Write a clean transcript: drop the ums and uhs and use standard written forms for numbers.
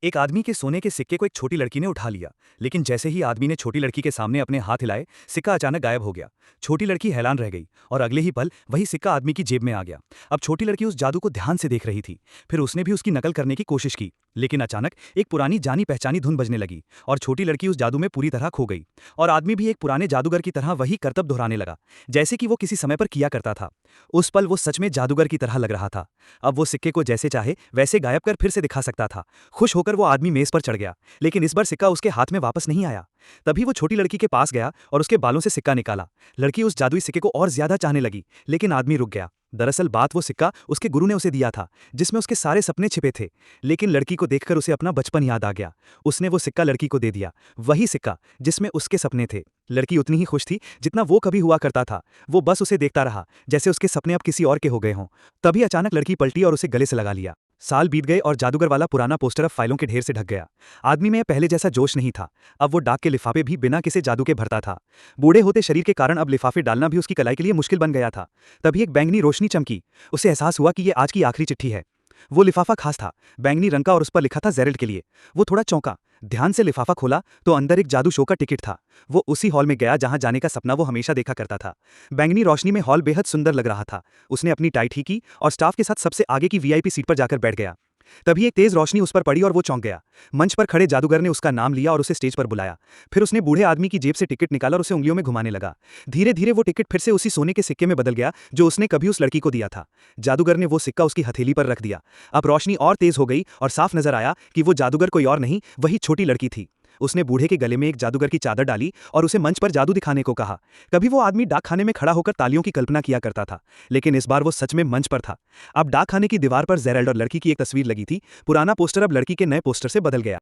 एक आदमी के सोने के सिक्के को एक छोटी लड़की ने उठा लिया। लेकिन जैसे ही आदमी ने छोटी लड़की के सामने अपने हाथ हिलाए, सिक्का अचानक गायब हो गया। छोटी लड़की हैरान रह गई और अगले ही पल वही सिक्का आदमी की जेब में आ गया। अब छोटी लड़की उस जादू को ध्यान से देख रही थी। फिर उसने भी उसकी नकल करने की कोशिश की, लेकिन अचानक एक पुरानी जानी पहचानी धुन बजने लगी और छोटी लड़की उस जादू में पूरी तरह खो गई। और आदमी भी एक पुराने जादूगर की तरह वही करतब दोहराने लगा, जैसे कि वो किसी समय पर किया करता था। उस पल वो सच में जादूगर की तरह लग रहा था। अब वो सिक्के को जैसे चाहे वैसे गायब कर फिर से दिखा सकता था। खुश होकर वो आदमी मेज पर चढ़ गया, लेकिन इस बार सिक्का उसके हाथ में वापस नहीं आया। तभी वो छोटी लड़की के पास गया और उसके बालों से सिक्का निकाला। लड़की उस जादुई सिक्के को और ज्यादा चाहने लगी, लेकिन आदमी रुक गया। दरअसल बात वो सिक्का उसके गुरु ने उसे दिया था, जिसमें उसके सारे सपने छिपे थे। लेकिन लड़की को देखकर उसे अपना बचपन याद आ गया। उसने वो सिक्का लड़की को दे दिया, वही सिक्का जिसमें उसके सपने थे। लड़की उतनी ही खुश थी जितना वो कभी हुआ करता था। वो बस उसे देखता रहा, जैसे उसके सपने अब किसी और के हो गए हों। तभी अचानक लड़की पलटी और उसे गले से लगा लिया। साल बीत गए और जादूगर वाला पुराना पोस्टर अब फाइलों के ढेर से ढक गया। आदमी में पहले जैसा जोश नहीं था। अब वो डाक के लिफाफे भी बिना किसी जादू के भरता था। बूढ़े होते शरीर के कारण अब लिफाफे डालना भी उसकी कलाई के लिए मुश्किल बन गया था। तभी एक बैंगनी रोशनी चमकी। उसे एहसास हुआ कि ये आज की आखिरी चिट्ठी है। वो लिफाफा खास था, बैंगनी रंग का, और उस पर लिखा था जेरल्ड के लिए। वो थोड़ा चौंका, ध्यान से लिफाफा खोला तो अंदर एक जादू शो का टिकट था। वो उसी हॉल में गया जहां जाने का सपना वो हमेशा देखा करता था। बैंगनी रोशनी में हॉल बेहद सुंदर लग रहा था। उसने अपनी टाई ठीक की और स्टाफ के साथ सबसे आगे की वीआईपी सीट पर जाकर बैठ गया। तभी एक तेज रोशनी उस पर पड़ी और वो चौंक गया। मंच पर खड़े जादूगर ने उसका नाम लिया और उसे स्टेज पर बुलाया। फिर उसने बूढ़े आदमी की जेब से टिकट निकाला और उसे उंगलियों में घुमाने लगा। धीरे धीरे वो टिकट फिर से उसी सोने के सिक्के में बदल गया जो उसने कभी उस लड़की को दिया था। जादूगर ने वो सिक्का उसकी हथेली पर रख दिया। अब रोशनी और तेज हो गई और साफ नजर आया कि वो जादूगर कोई और नहीं, वही छोटी लड़की थी। उसने बूढ़े के गले में एक जादूगर की चादर डाली और उसे मंच पर जादू दिखाने को कहा। कभी वो आदमी डाक खाने में खड़ा होकर तालियों की कल्पना किया करता था, लेकिन इस बार वो सच में मंच पर था। अब डाक खाने की दीवार पर जेरल्ड और लड़की की एक तस्वीर लगी थी। पुराना पोस्टर अब लड़की के नए पोस्टर से बदल गया।